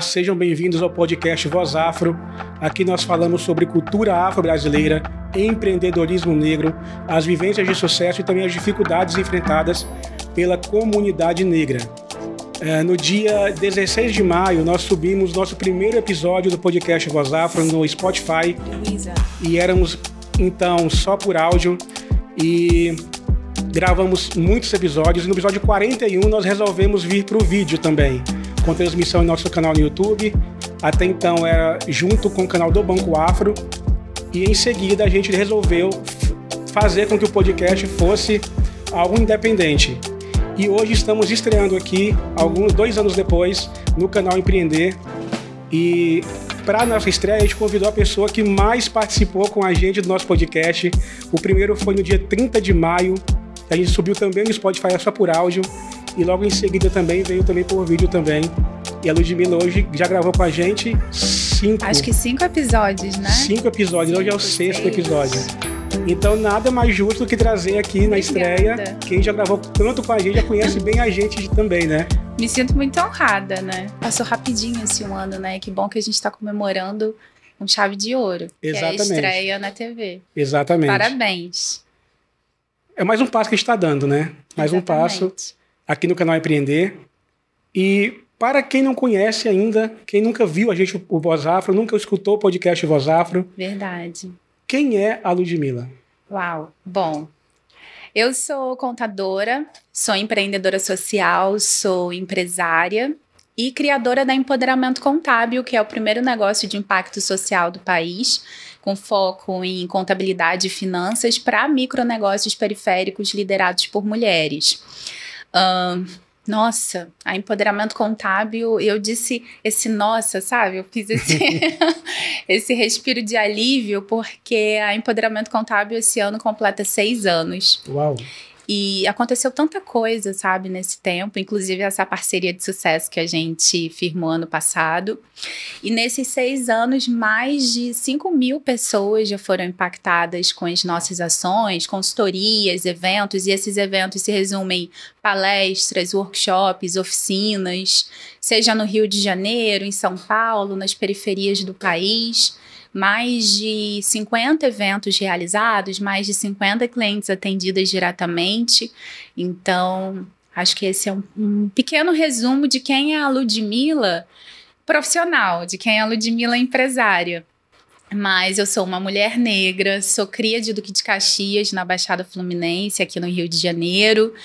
sejam bem-vindos ao podcast Voz Afro. Aqui nós falamos sobre cultura afro-brasileira, empreendedorismo negro, as vivências de sucesso e também as dificuldades enfrentadas pela comunidade negra. No dia 16 de maio, nós subimos nosso primeiro episódio do podcast Voz Afro no Spotify. E éramos, então, só por áudio. E gravamos muitos episódios. E no episódio 41, nós resolvemos vir para o vídeo também, com transmissão em nosso canal no YouTube. Até então era junto com o canal do Banco Afro. E em seguida a gente resolveu fazer com que o podcast fosse algo independente. E hoje estamos estreando aqui, 2 anos depois, no canal Empreender. E para a nossa estreia, a gente convidou a pessoa que mais participou com a gente do nosso podcast. O primeiro foi no dia 30 de maio. A gente subiu também no Spotify só por áudio. E logo em seguida também veio também por vídeo também. E a Ludmilla hoje já gravou com a gente 5. Acho que 5 episódios, né? 5 episódios, hoje é o 6º episódio. Então nada mais justo do que trazer aqui na estreia quem já gravou tanto com a gente, já conhece bem a gente também, né? Me sinto muito honrada, né? Passou rapidinho esse um ano, né? Que bom que a gente está comemorando com chave de ouro. Exatamente. Que é a estreia na TV. Exatamente. Parabéns. É mais um passo que a gente está dando, né? Mais um passo aqui no canal Empreender. E para quem não conhece ainda, quem nunca viu a gente, o Voz Afro, nunca escutou o podcast Voz Afro. Verdade. Quem é a Ludmilla? Uau, bom. Eu sou contadora, sou empreendedora social, sou empresária e criadora da Empoderamento Contábil, que é o primeiro negócio de impacto social do país, com foco em contabilidade e finanças para micronegócios periféricos liderados por mulheres. Nossa, a Empoderamento Contábil, eu disse esse nossa, sabe? Eu fiz esse respiro de alívio, porque a Empoderamento Contábil esse ano completa 6 anos. Uau! E aconteceu tanta coisa, sabe, nesse tempo, inclusive essa parceria de sucesso que a gente firmou ano passado. E nesses 6 anos, mais de 5.000 pessoas já foram impactadas com as nossas ações, consultorias, eventos, e esses eventos se resumem em palestras, workshops, oficinas, seja no Rio de Janeiro, em São Paulo, nas periferias do país. Mais de 50 eventos realizados, mais de 50 clientes atendidas diretamente. Então, acho que esse é um pequeno resumo de quem é a Ludmilla profissional, de quem é a Ludmilla empresária. Mas eu sou uma mulher negra, sou cria de Duque de Caxias, na Baixada Fluminense, aqui no Rio de Janeiro.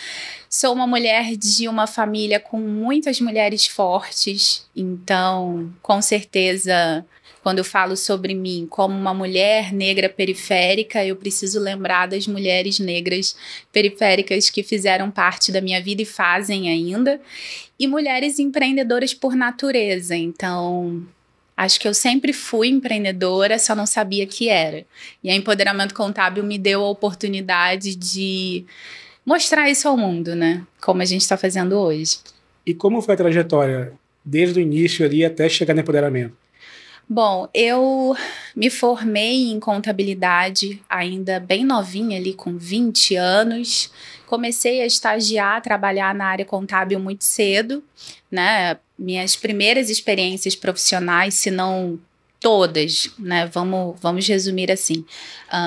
Sou uma mulher de uma família com muitas mulheres fortes, então, com certeza, quando eu falo sobre mim como uma mulher negra periférica, eu preciso lembrar das mulheres negras periféricas que fizeram parte da minha vida e fazem ainda, e mulheres empreendedoras por natureza. Então, acho que eu sempre fui empreendedora, só não sabia que era. E a Empoderamento Contábil me deu a oportunidade de mostrar isso ao mundo, né? Como a gente está fazendo hoje. E como foi a trajetória, desde o início ali até chegar no empoderamento? Bom, eu me formei em contabilidade ainda bem novinha, ali com 20 anos. Comecei a estagiar, a trabalhar na área contábil muito cedo, né? Minhas primeiras experiências profissionais, se não todas, né? Vamos resumir assim.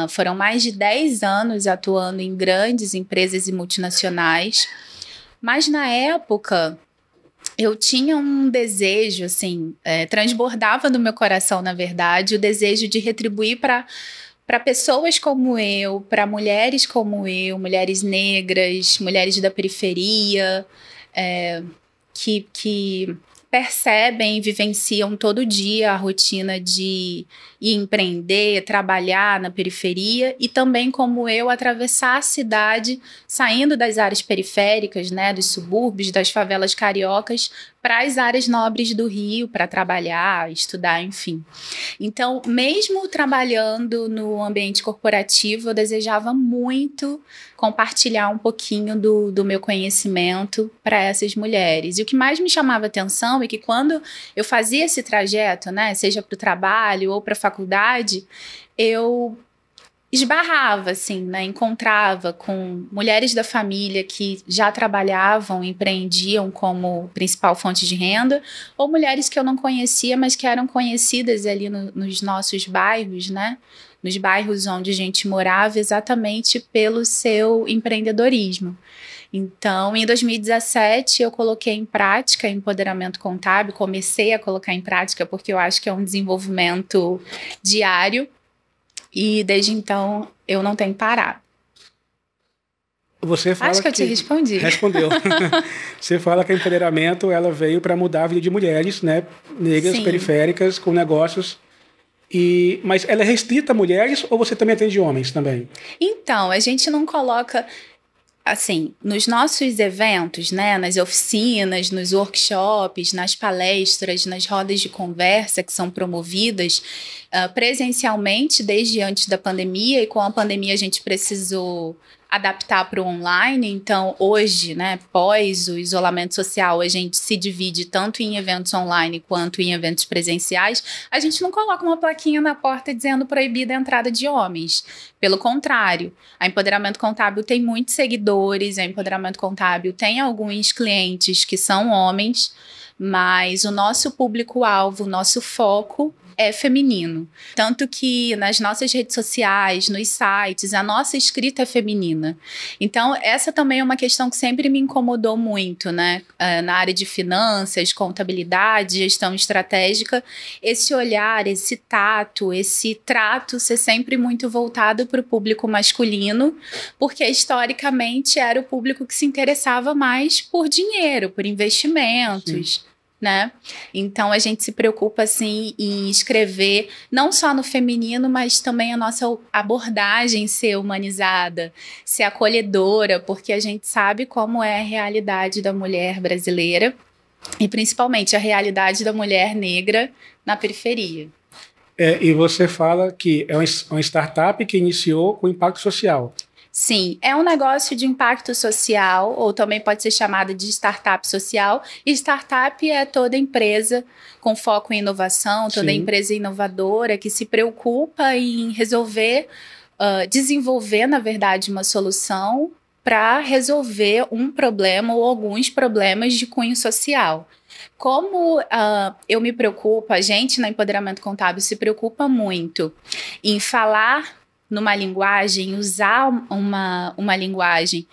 Foram mais de 10 anos atuando em grandes empresas e multinacionais. Mas na época eu tinha um desejo, assim, transbordava no meu coração, na verdade, o desejo de retribuir para pessoas como eu, para mulheres como eu, mulheres negras, mulheres da periferia, que percebem e vivenciam todo dia a rotina de ir empreender, trabalhar na periferia, e também, como eu, atravessar a cidade, saindo das áreas periféricas, né, dos subúrbios, das favelas cariocas, para as áreas nobres do Rio, para trabalhar, estudar, enfim. Então, mesmo trabalhando no ambiente corporativo, eu desejava muito compartilhar um pouquinho do meu conhecimento para essas mulheres. E o que mais me chamava atenção é que quando eu fazia esse trajeto, né, seja para o trabalho ou para a faculdade, eu esbarrava, assim, né? Encontrava com mulheres da família que já trabalhavam, empreendiam como principal fonte de renda, ou mulheres que eu não conhecia, mas que eram conhecidas ali nos nossos bairros, né? Nos bairros onde a gente morava, exatamente pelo seu empreendedorismo. Então, em 2017, eu coloquei em prática empoderamento contábil, comecei a colocar em prática porque eu acho que é um desenvolvimento diário. E desde então eu não tenho parado. Você fala Acho que eu te respondi. Respondeu. Você fala que o empoderamento ela veio para mudar a vida de mulheres, né, negras, Sim. periféricas, com negócios. Mas ela é restrita a mulheres ou você também atende homens também? Então, a gente não coloca... Assim, nos nossos eventos, né, nas oficinas, nos workshops, nas palestras, nas rodas de conversa que são promovidas presencialmente desde antes da pandemia, e com a pandemia a gente precisou adaptar para o online. Então, hoje, né, pós o isolamento social, a gente se divide tanto em eventos online quanto em eventos presenciais. A gente não coloca uma plaquinha na porta dizendo proibida a entrada de homens. Pelo contrário, a Empoderamento Contábil tem muitos seguidores, a Empoderamento Contábil tem alguns clientes que são homens, mas o nosso público-alvo, o nosso foco é feminino. Tanto que nas nossas redes sociais, nos sites, a nossa escrita é feminina. Então, essa também é uma questão que sempre me incomodou muito, né? Na área de finanças, contabilidade, gestão estratégica, esse olhar, esse tato, esse trato ser sempre muito voltado para o público masculino, porque historicamente era o público que se interessava mais por dinheiro, por investimentos. Sim. Né? Então a gente se preocupa assim em escrever não só no feminino, mas também a nossa abordagem ser humanizada, ser acolhedora, porque a gente sabe como é a realidade da mulher brasileira e principalmente a realidade da mulher negra na periferia. E você fala que é uma startup que iniciou com impacto social. Sim, é um negócio de impacto social, ou também pode ser chamada de startup social. E startup é toda empresa com foco em inovação, toda empresa inovadora que se preocupa em resolver, desenvolver, na verdade, uma solução para resolver um problema ou alguns problemas de cunho social. Como eu me preocupo, a gente na Empoderamento Contábil se preocupa muito em falar numa linguagem, usar uma linguagem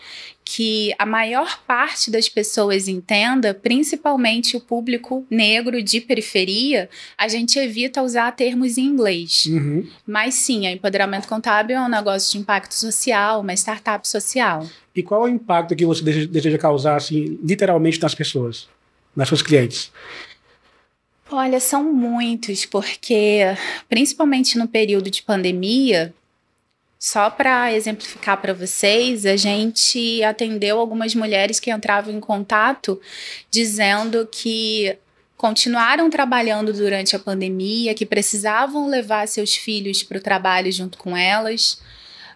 que a maior parte das pessoas entenda, principalmente o público negro de periferia, a gente evita usar termos em inglês. Uhum. Mas sim, a Empoderamento Contábil é um negócio de impacto social, uma startup social. E qual é o impacto que você deseja causar, assim, literalmente nas pessoas, nas suas clientes? Olha, são muitos, porque principalmente no período de pandemia, só para exemplificar para vocês, a gente atendeu algumas mulheres que entravam em contato dizendo que continuaram trabalhando durante a pandemia, que precisavam levar seus filhos para o trabalho junto com elas,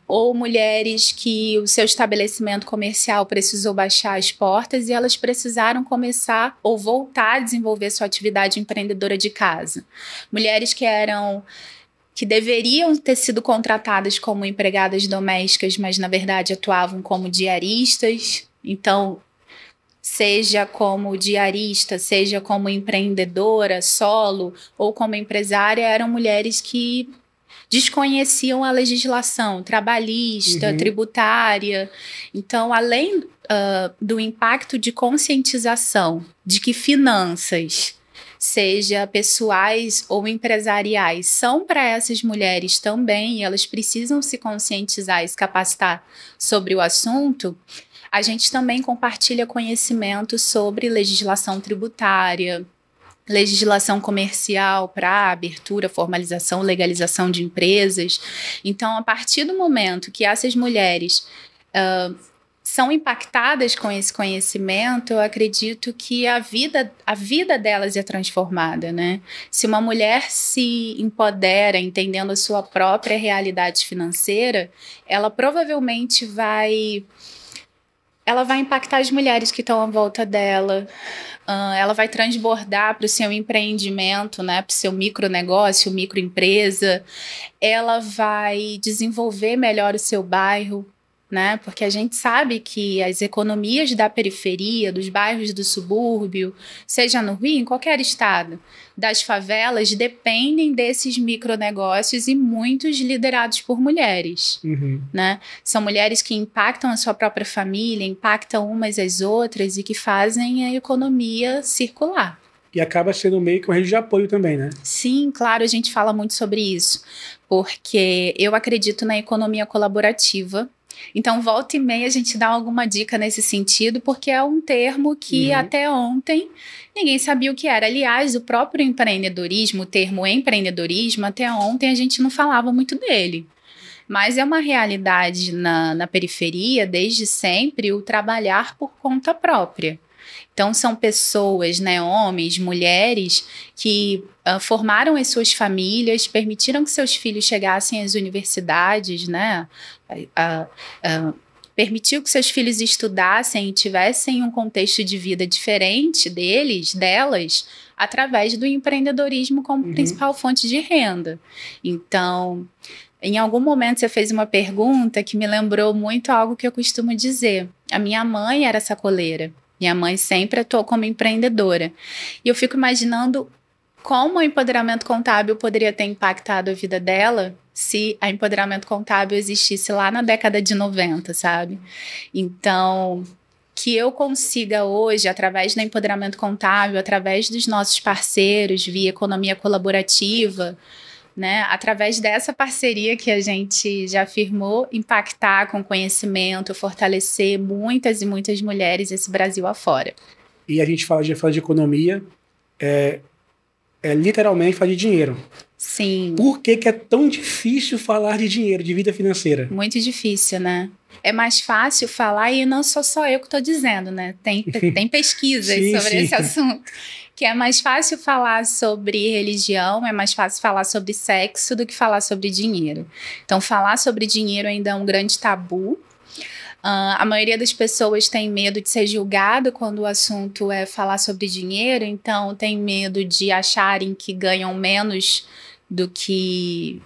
ou mulheres que o seu estabelecimento comercial precisou baixar as portas e elas precisaram começar ou voltar a desenvolver sua atividade empreendedora de casa. Mulheres que deveriam ter sido contratadas como empregadas domésticas, mas na verdade atuavam como diaristas. Então, seja como diarista, seja como empreendedora, solo ou como empresária, eram mulheres que desconheciam a legislação trabalhista, tributária. Então, além do impacto de conscientização de que finanças, seja pessoais ou empresariais, são para essas mulheres também, e elas precisam se conscientizar e se capacitar sobre o assunto, a gente também compartilha conhecimento sobre legislação tributária, legislação comercial para abertura, formalização, legalização de empresas. Então, a partir do momento que essas mulheres são impactadas com esse conhecimento, eu acredito que a vida delas é transformada, né? Se uma mulher se empodera entendendo a sua própria realidade financeira, ela provavelmente vai ela vai impactar as mulheres que estão à volta dela, ela vai transbordar para o seu empreendimento, né, para o seu micronegócio, microempresa, ela vai desenvolver melhor o seu bairro, né, porque a gente sabe que as economias da periferia, dos bairros do subúrbio, seja no Rio, em qualquer estado, das favelas, dependem desses micronegócios e muitos liderados por mulheres, né? São mulheres que impactam a sua própria família, impactam umas às outras e que fazem a economia circular. E acaba sendo meio que uma rede de apoio também, né? Sim, claro, a gente fala muito sobre isso, porque eu acredito na economia colaborativa. Então, volta e meia a gente dá alguma dica nesse sentido, porque é um termo que até ontem ninguém sabia o que era. Aliás, o próprio empreendedorismo, o termo empreendedorismo, até ontem a gente não falava muito dele. Mas é uma realidade na periferia, desde sempre, o trabalhar por conta própria. Então, são pessoas, né, homens, mulheres, que formaram as suas famílias, permitiram que seus filhos chegassem às universidades, né, permitiu que seus filhos estudassem e tivessem um contexto de vida diferente delas, através do empreendedorismo como principal fonte de renda. Então, em algum momento você fez uma pergunta que me lembrou muito algo que eu costumo dizer. A minha mãe era sacoleira. Minha mãe sempre atuou como empreendedora. E eu fico imaginando como o empoderamento contábil poderia ter impactado a vida dela se a empoderamento contábil existisse lá na década de 90, sabe? Então, que eu consiga hoje, através do empoderamento contábil, através dos nossos parceiros, via economia colaborativa, né, através dessa parceria que a gente já firmou, impactar com conhecimento, fortalecer muitas e muitas mulheres esse Brasil afora. E a gente fala de economia, literalmente falar de dinheiro. Sim. Por que é tão difícil falar de dinheiro, de vida financeira? Muito difícil, né? É mais fácil falar, e não sou só eu que estou dizendo, né? Tem pesquisas sobre esse assunto. Que é mais fácil falar sobre religião, é mais fácil falar sobre sexo do que falar sobre dinheiro. Então, falar sobre dinheiro ainda é um grande tabu. A maioria das pessoas tem medo de ser julgado quando o assunto é falar sobre dinheiro, então tem medo de acharem que ganham menos do que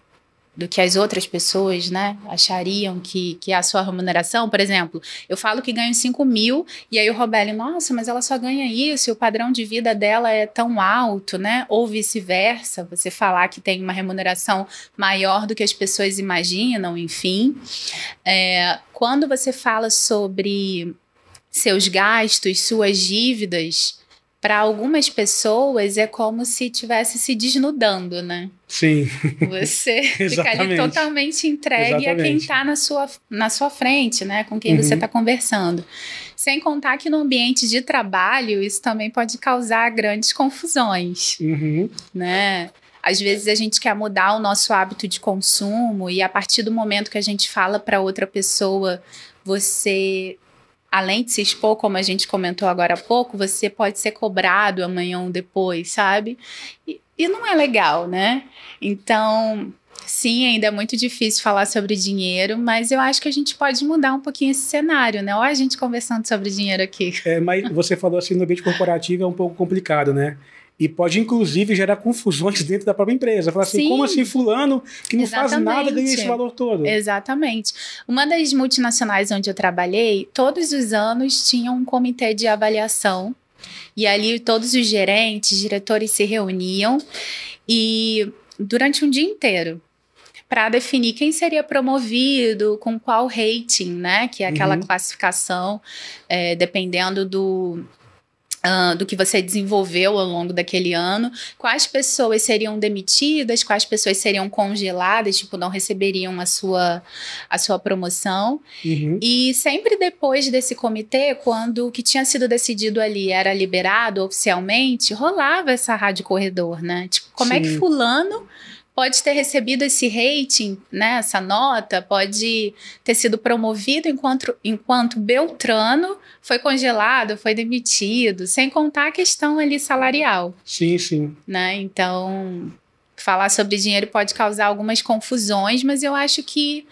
as outras pessoas, né, achariam que é a sua remuneração. Por exemplo, eu falo que ganho 5 mil, e aí o Robéli, nossa, mas ela só ganha isso, e o padrão de vida dela é tão alto, né, ou vice-versa, você falar que tem uma remuneração maior do que as pessoas imaginam, enfim. Quando você fala sobre seus gastos, suas dívidas, para algumas pessoas é como se estivesse se desnudando, né? Sim. Você fica ali totalmente entregue a quem está na sua frente, né? Com quem você está conversando. Sem contar que no ambiente de trabalho isso também pode causar grandes confusões, né? Às vezes a gente quer mudar o nosso hábito de consumo e a partir do momento que a gente fala para outra pessoa, você, além de se expor, como a gente comentou agora há pouco, você pode ser cobrado amanhã ou depois, sabe? E não é legal, né? Então, sim, ainda é muito difícil falar sobre dinheiro, mas eu acho que a gente pode mudar um pouquinho esse cenário, né? Olha a gente conversando sobre dinheiro aqui. Mas você falou assim, no ambiente corporativo é um pouco complicado, né? E pode, inclusive, gerar confusões dentro da própria empresa. Falar assim, como assim fulano que não faz nada ganha esse valor todo? Exatamente. Uma das multinacionais onde eu trabalhei, todos os anos tinha um comitê de avaliação. E ali todos os gerentes, diretores se reuniam e durante um dia inteiro para definir quem seria promovido, com qual rating, né? Que é aquela classificação, dependendo do que você desenvolveu ao longo daquele ano, quais pessoas seriam demitidas, quais pessoas seriam congeladas, tipo, não receberiam a sua promoção. E sempre depois desse comitê, quando o que tinha sido decidido ali era liberado oficialmente, rolava essa rádio corredor, né? Tipo, como é que fulano pode ter recebido esse rating, né, essa nota, pode ter sido promovido enquanto Beltrano foi congelado, foi demitido, sem contar a questão ali salarial. Sim, sim. Né? Então, falar sobre dinheiro pode causar algumas confusões, mas eu acho que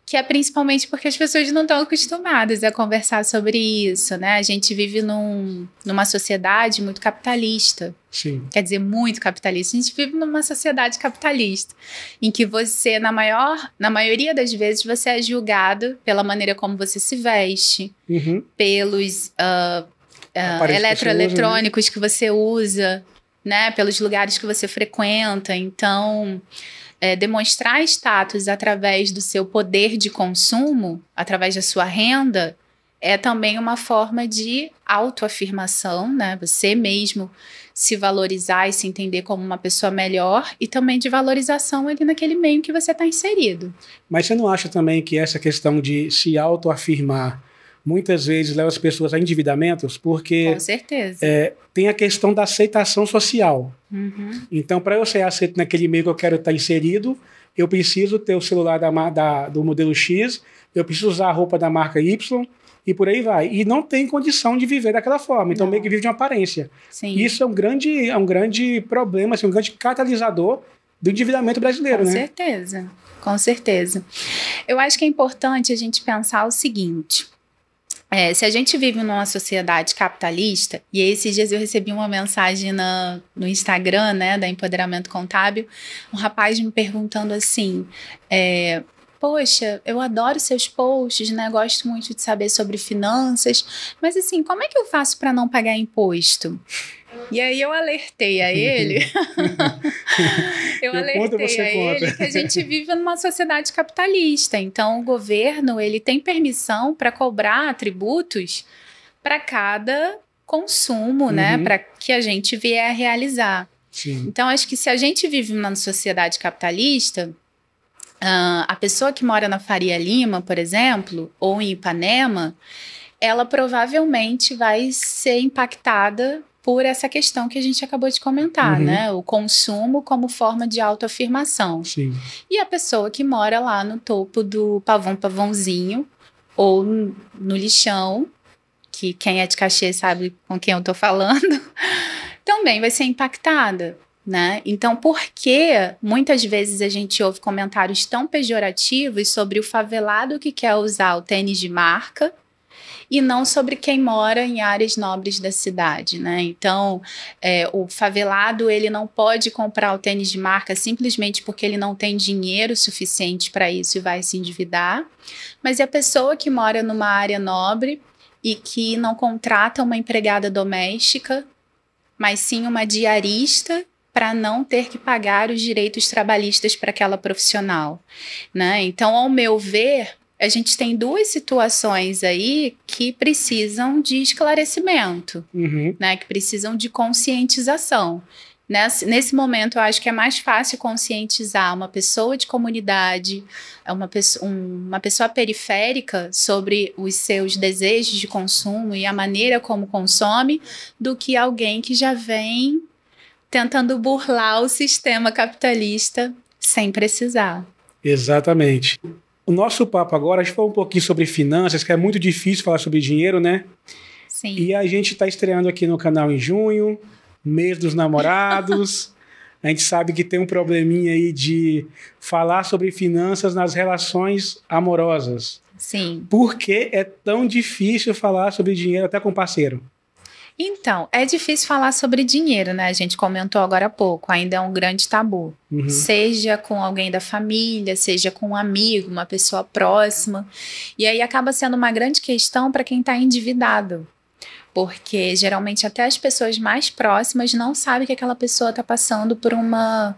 Que é principalmente porque as pessoas não estão acostumadas a conversar sobre isso, né? A gente vive numa sociedade muito capitalista. Sim. Quer dizer, muito capitalista. A gente vive numa sociedade capitalista, em que você, na maioria das vezes, você é julgado pela maneira como você se veste, pelos eletroeletrônicos que você usa, né? Pelos lugares que você frequenta. Então, demonstrar status através do seu poder de consumo, através da sua renda, é também uma forma de autoafirmação, né? Você mesmo se valorizar e se entender como uma pessoa melhor, e também de valorização ali naquele meio que você está inserido. Mas você não acha também que essa questão de se autoafirmar muitas vezes leva as pessoas a endividamentos? Porque com certeza. Tem a questão da aceitação social. Então, para eu ser aceito naquele meio que eu quero estar inserido, eu preciso ter o celular do modelo X, eu preciso usar a roupa da marca Y, e por aí vai. E não tem condição de viver daquela forma. Então, meio que vive de uma aparência. Sim. Isso é um grande problema, assim, um grande catalisador do endividamento brasileiro, né? Com certeza, com certeza. Eu acho que é importante a gente pensar o seguinte. Se a gente vive numa sociedade capitalista, e esses dias eu recebi uma mensagem no Instagram, né, da Empoderamento Contábil, um rapaz me perguntando assim, poxa, eu adoro seus posts, né, gosto muito de saber sobre finanças, mas assim, como é que eu faço para não pagar imposto? E aí eu alertei a ele, que a gente vive numa sociedade capitalista, então o governo ele tem permissão para cobrar tributos para cada consumo, né, para que a gente vier a realizar. Sim. Então acho que se a gente vive numa sociedade capitalista, a pessoa que mora na Faria Lima, por exemplo, ou em Ipanema, ela provavelmente vai ser impactada por essa questão que a gente acabou de comentar, né? O consumo como forma de autoafirmação. Sim. E a pessoa que mora lá no topo do pavãozinho ou no lixão, que quem é de Caxias sabe com quem eu tô falando, também vai ser impactada, né? Então, por que muitas vezes a gente ouve comentários tão pejorativos sobre o favelado que quer usar o tênis de marca e não sobre quem mora em áreas nobres da cidade, né? Então, o favelado, ele não pode comprar o tênis de marca simplesmente porque ele não tem dinheiro suficiente para isso e vai se endividar, mas é a pessoa que mora numa área nobre e que não contrata uma empregada doméstica, mas sim uma diarista, para não ter que pagar os direitos trabalhistas para aquela profissional, né? Então, ao meu ver, a gente tem duas situações aí que precisam de esclarecimento, né? Que precisam de conscientização. Nesse momento, eu acho que é mais fácil conscientizar uma pessoa de comunidade, uma pessoa periférica sobre os seus desejos de consumo e a maneira como consome, do que alguém que já vem tentando burlar o sistema capitalista sem precisar. Exatamente. O nosso papo agora, a gente falou um pouquinho sobre finanças, que é muito difícil falar sobre dinheiro, né? Sim. E a gente está estreando aqui no canal em junho, mês dos namorados. A gente sabe que tem um probleminha aí de falar sobre finanças nas relações amorosas. Sim. Por que é tão difícil falar sobre dinheiro até com parceiro? Então, é difícil falar sobre dinheiro, né? A gente comentou agora há pouco, ainda é um grande tabu. Seja com alguém da família, seja com um amigo, uma pessoa próxima. E aí acaba sendo uma grande questão para quem está endividado. Porque geralmente até as pessoas mais próximas não sabem que aquela pessoa está passando por uma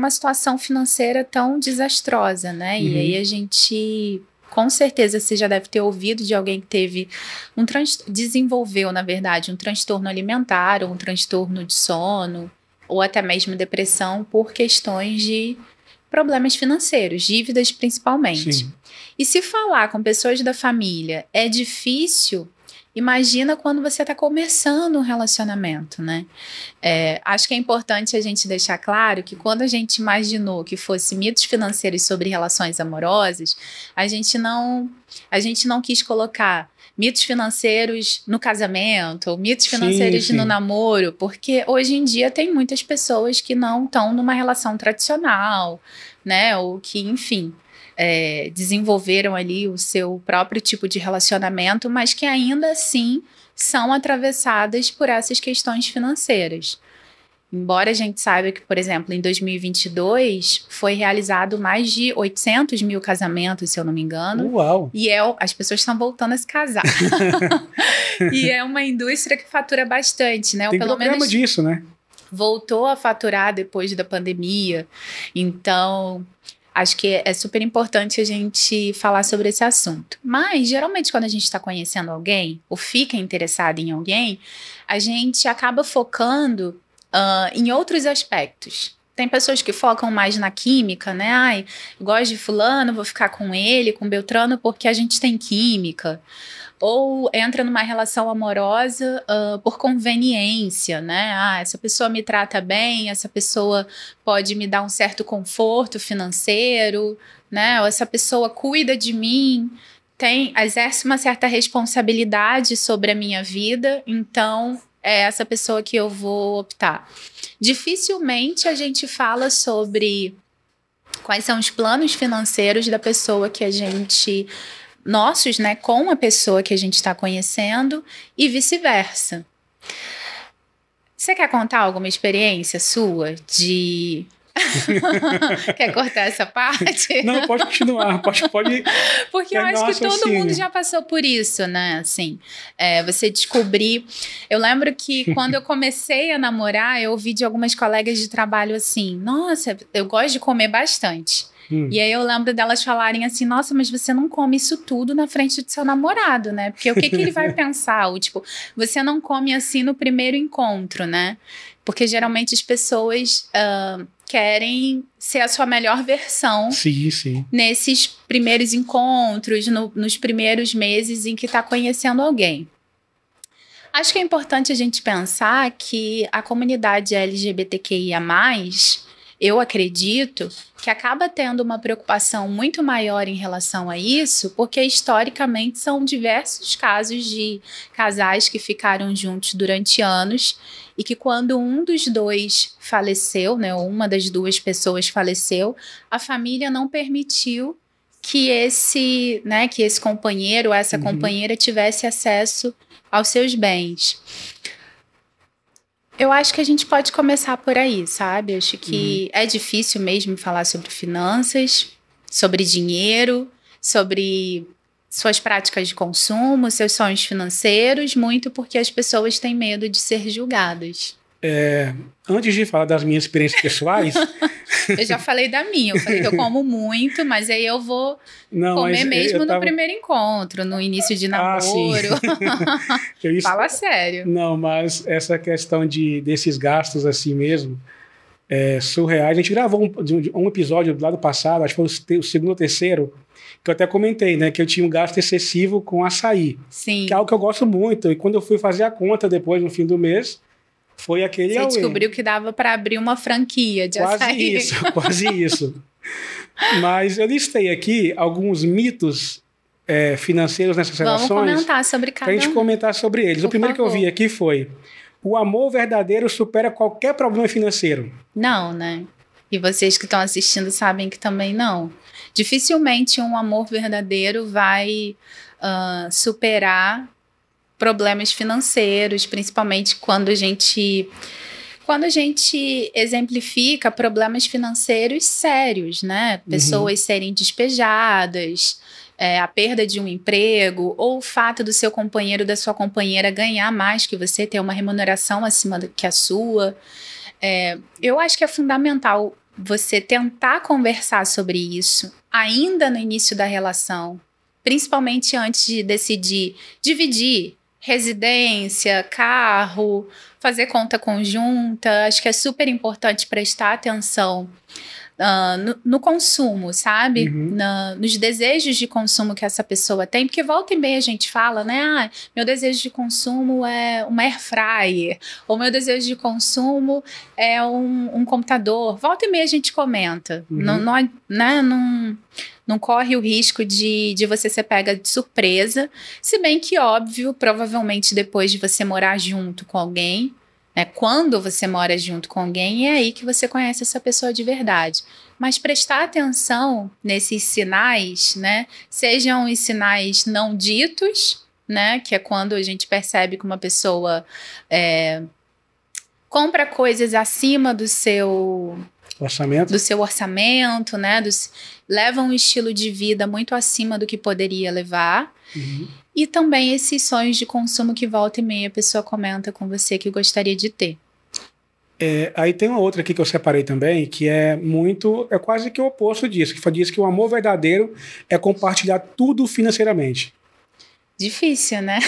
situação financeira tão desastrosa, né? E aí a gente... Com certeza você já deve ter ouvido de alguém que teve desenvolveu, na verdade, um transtorno alimentar, ou um transtorno de sono, ou até mesmo depressão por questões de problemas financeiros, dívidas principalmente. Sim. E se falar com pessoas da família é difícil, imagina quando você está começando um relacionamento, né? Acho que é importante a gente deixar claro que quando a gente imaginou que fosse mitos financeiros sobre relações amorosas, a gente não quis colocar mitos financeiros no casamento, ou mitos financeiros no namoro, porque hoje em dia tem muitas pessoas que não estão numa relação tradicional, né? Ou que, enfim... desenvolveram ali o seu próprio tipo de relacionamento, mas que ainda assim são atravessadas por essas questões financeiras. Embora a gente saiba que, por exemplo, em 2022 foi realizado mais de 800 mil casamentos, se eu não me engano. Uau! E as pessoas estão voltando a se casar. E é uma indústria que fatura bastante, né? Tem ou pelo programa menos disso, né? voltou a faturar depois da pandemia. Então, acho que é super importante a gente falar sobre esse assunto. Mas, geralmente, quando a gente está conhecendo alguém, ou fica interessado em alguém, a gente acaba focando em outros aspectos. Tem pessoas que focam mais na química, né? Ai, gosto de fulano, vou ficar com ele, com Beltrano, porque a gente tem química. Ou entra numa relação amorosa por conveniência, né? Ah, essa pessoa me trata bem, essa pessoa pode me dar um certo conforto financeiro, né? Ou essa pessoa cuida de mim, exerce uma certa responsabilidade sobre a minha vida, então é essa pessoa que eu vou optar. Dificilmente a gente fala sobre quais são os planos financeiros da pessoa que a gente... nossos, né, com a pessoa que a gente está conhecendo e vice-versa. Você quer contar alguma experiência sua de... Quer cortar essa parte? Não, pode continuar, pode. Porque eu acho que todo mundo já passou por isso, né? Assim, você descobrir. Eu lembro que quando eu comecei a namorar, eu ouvi de algumas colegas de trabalho assim: nossa, eu gosto de comer bastante. E aí eu lembro delas falarem assim: nossa, mas você não come isso tudo na frente do seu namorado, né? Porque o que ele vai pensar? Ou, tipo, você não come assim no primeiro encontro, né? Porque geralmente as pessoas querem ser a sua melhor versão. Sim, sim. Nesses primeiros encontros, nos primeiros meses em que está conhecendo alguém. Acho que é importante a gente pensar que a comunidade LGBTQIA+, eu acredito que acaba tendo uma preocupação muito maior em relação a isso, porque historicamente são diversos casos de casais que ficaram juntos durante anos e que quando um dos dois faleceu, né, ou uma das duas pessoas faleceu, a família não permitiu que esse companheiro ou essa companheira tivesse acesso aos seus bens. Eu acho que a gente pode começar por aí, sabe? Eu acho que é difícil mesmo falar sobre finanças, sobre dinheiro, sobre suas práticas de consumo, seus sonhos financeiros, muito porque as pessoas têm medo de ser julgadas. Antes de falar das minhas experiências pessoais... Eu já falei da minha, eu falei que eu como muito, mas aí eu vou comer mesmo no primeiro encontro, no início de namoro. Fala sério. Não, mas essa questão desses gastos assim mesmo, surreais. A gente gravou um episódio do lado passado, acho que foi o segundo ou terceiro, que eu até comentei, né, que eu tinha um gasto excessivo com açaí. Sim. Que é algo que eu gosto muito. E quando eu fui fazer a conta depois, no fim do mês, foi aquele... Você descobriu que dava para abrir uma franquia de açaí. Quase isso. Mas eu listei aqui alguns mitos financeiros nessas relações. Vamos comentar sobre cada um. Pra gente comentar sobre eles. O primeiro que eu vi aqui foi: o amor verdadeiro supera qualquer problema financeiro. Não, né? E vocês que estão assistindo sabem que também não. Dificilmente um amor verdadeiro vai superar problemas financeiros, principalmente quando a gente exemplifica problemas financeiros sérios, né? Pessoas serem despejadas, a perda de um emprego, ou o fato do seu companheiro, da sua companheira ganhar mais que você, ter uma remuneração acima que a sua. Eu acho que é fundamental você tentar conversar sobre isso ainda no início da relação, principalmente antes de decidir dividir residência, carro, fazer conta conjunta. Acho que é super importante prestar atenção no consumo, sabe? Nos desejos de consumo que essa pessoa tem, porque volta e meia a gente fala, né? Meu desejo de consumo é uma air fryer, ou meu desejo de consumo é um computador. Volta e meia a gente comenta. Não corre o risco de você ser pega de surpresa, se bem que, óbvio, provavelmente depois de você morar junto com alguém, Quando você mora junto com alguém, é aí que você conhece essa pessoa de verdade. Mas prestar atenção nesses sinais, né? Sejam os sinais não ditos, né? Que é quando a gente percebe que uma pessoa compra coisas acima do seu orçamento, né? Leva um estilo de vida muito acima do que poderia levar. Uhum. E também esses sonhos de consumo que volta e meia a pessoa comenta com você que gostaria de ter. Aí tem uma outra aqui que eu separei também, que é quase que o oposto disso, que diz que o amor verdadeiro é compartilhar tudo financeiramente. Difícil, né?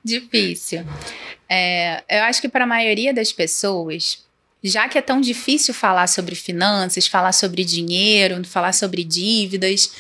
Difícil. Eu acho que para a maioria das pessoas, já que é tão difícil falar sobre finanças, falar sobre dinheiro, falar sobre dívidas,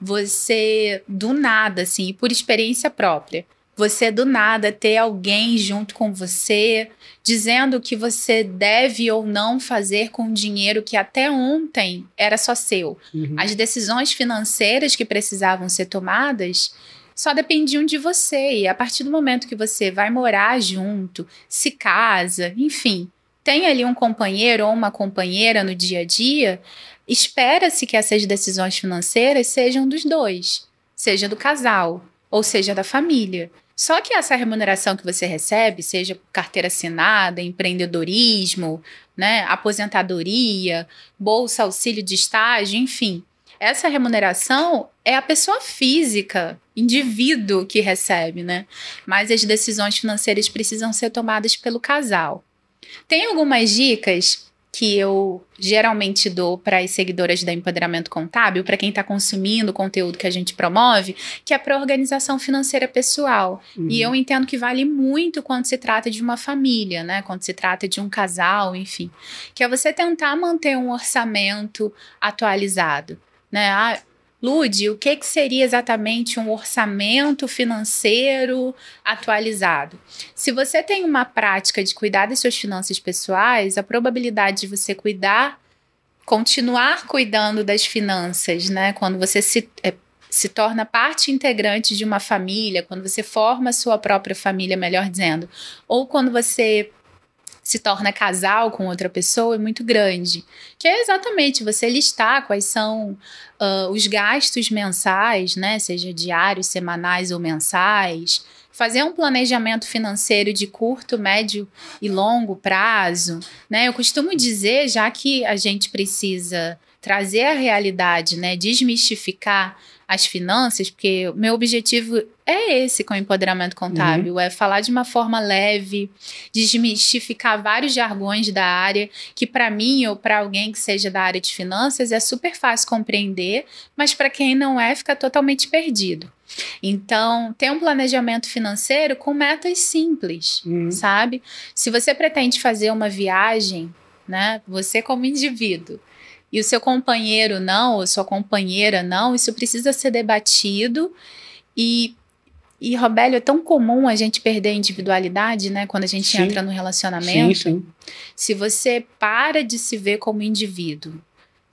você do nada, assim, por experiência própria, você do nada ter alguém junto com você dizendo o que você deve ou não fazer com o dinheiro que até ontem era só seu. Uhum. As decisões financeiras que precisavam ser tomadas só dependiam de você. E a partir do momento que você vai morar junto, se casa, enfim, tem ali um companheiro ou uma companheira no dia a dia, espera-se que essas decisões financeiras sejam dos dois, seja do casal ou seja da família. Só que essa remuneração que você recebe, seja carteira assinada, empreendedorismo, né, aposentadoria, bolsa, auxílio de estágio, enfim, essa remuneração é a pessoa física, indivíduo que recebe, né? Mas as decisões financeiras precisam ser tomadas pelo casal. Tem algumas dicas que eu geralmente dou para as seguidoras da Empoderamento Contábil, para quem está consumindo o conteúdo que a gente promove, que é para organização financeira pessoal. Uhum. E eu entendo que vale muito quando se trata de uma família, né? Quando se trata de um casal, enfim. Que é você tentar manter um orçamento atualizado, né? Lude, o que seria exatamente um orçamento financeiro atualizado? Se você tem uma prática de cuidar das suas finanças pessoais, a probabilidade de você continuar cuidando das finanças, né? Quando você se torna parte integrante de uma família, quando você forma a sua própria família, melhor dizendo, ou quando você se torna casal com outra pessoa, é muito grande. Que é exatamente você listar quais são os gastos mensais, né? Seja diários, semanais ou mensais. Fazer um planejamento financeiro de curto, médio e longo prazo, né? Eu costumo dizer, já que a gente precisa trazer a realidade, né? Desmistificar as finanças, porque o meu objetivo é esse com o Empoderamento Contábil, é falar de uma forma leve, desmistificar vários jargões da área, que para mim ou para alguém que seja da área de finanças é super fácil compreender, mas para quem não é, fica totalmente perdido. Então, ter um planejamento financeiro com metas simples, sabe? Se você pretende fazer uma viagem, né, você como indivíduo, e o seu companheiro não, ou sua companheira não, isso precisa ser debatido. E Robélio, é tão comum a gente perder a individualidade, né? Quando a gente entra no relacionamento. Sim. Se você para de se ver como indivíduo,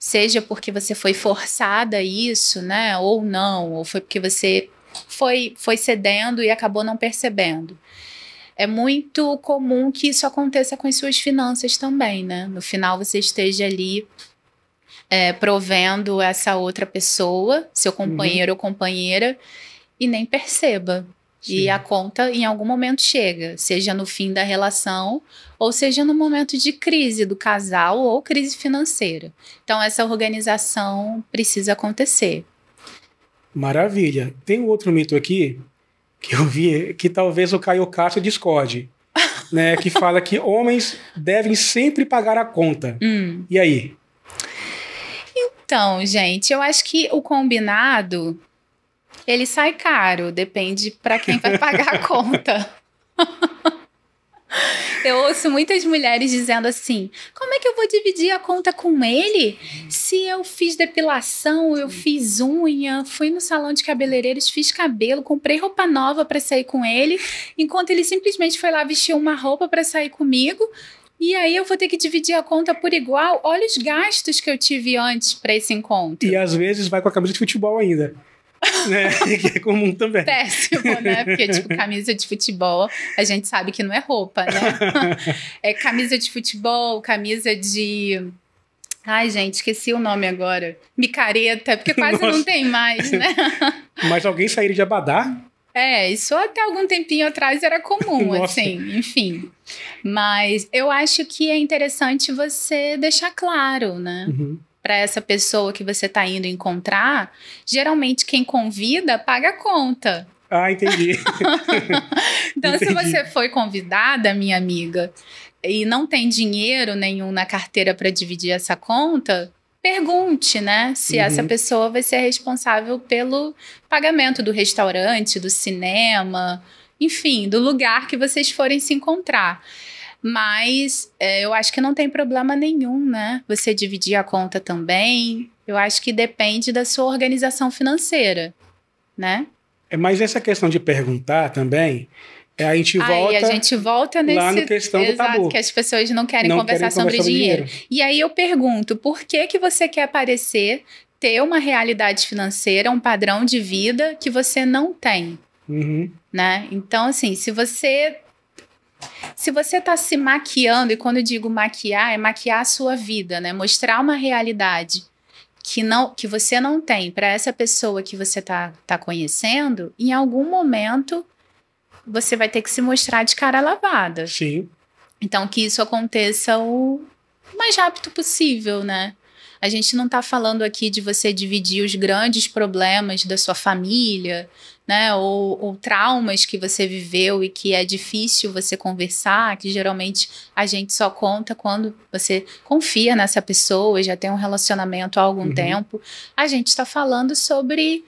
seja porque você foi forçada a isso, né? Ou não, ou foi porque você foi cedendo e acabou não percebendo. É muito comum que isso aconteça com as suas finanças também, né? No final você esteja ali provendo essa outra pessoa, seu companheiro ou companheira, e nem perceba. Sim. E a conta em algum momento chega, seja no fim da relação, ou seja no momento de crise do casal ou crise financeira. Então essa organização precisa acontecer. Maravilha. Tem um outro mito aqui, que eu vi, que talvez o Caio Castro discorde, né, que fala que homens devem sempre pagar a conta. E aí? Então, gente, eu acho que o combinado, ele sai caro, depende para quem vai pagar a conta. Eu ouço muitas mulheres dizendo assim, como é que eu vou dividir a conta com ele? Se eu fiz depilação, eu fiz unha, fui no salão de cabeleireiros, fiz cabelo, comprei roupa nova para sair com ele, enquanto ele simplesmente foi lá vestir uma roupa para sair comigo. E aí eu vou ter que dividir a conta por igual. Olha os gastos que eu tive antes para esse encontro. E às vezes vai com a camisa de futebol ainda. né? Que é comum também. Péssimo, né? Porque, tipo, camisa de futebol, a gente sabe que não é roupa, né? É camisa de futebol, camisa de... Ai, gente, esqueci o nome agora. Micareta, porque quase não tem mais, né? Mas alguém sair de abadá? Isso até algum tempinho atrás era comum, assim, enfim. Mas eu acho que é interessante você deixar claro, né? Para essa pessoa que você está indo encontrar, geralmente quem convida paga a conta. Ah, entendi. Então, se você foi convidada, minha amiga, e não tem dinheiro nenhum na carteira para dividir essa conta, pergunte, né, se essa pessoa vai ser responsável pelo pagamento do restaurante, do cinema, enfim, do lugar que vocês forem se encontrar. Mas eu acho que não tem problema nenhum, né, você dividir a conta também. Eu acho que depende da sua organização financeira, né? Mas essa questão de perguntar também... a gente volta nesse, lá na questão do tabu. Que as pessoas não querem conversar sobre dinheiro. E aí eu pergunto, por que você quer parecer ter uma realidade financeira, um padrão de vida que você não tem? Né? Então, assim, se você está se maquiando, e quando eu digo maquiar, é maquiar a sua vida, né? Mostrar uma realidade que você não tem para essa pessoa que você tá conhecendo, em algum momento... você vai ter que se mostrar de cara lavada. Sim. Então, que isso aconteça o mais rápido possível, né? A gente não está falando aqui de você dividir os grandes problemas da sua família, né? Ou traumas que você viveu e que é difícil você conversar, que geralmente a gente só conta quando você confia nessa pessoa e já tem um relacionamento há algum tempo. A gente está falando sobre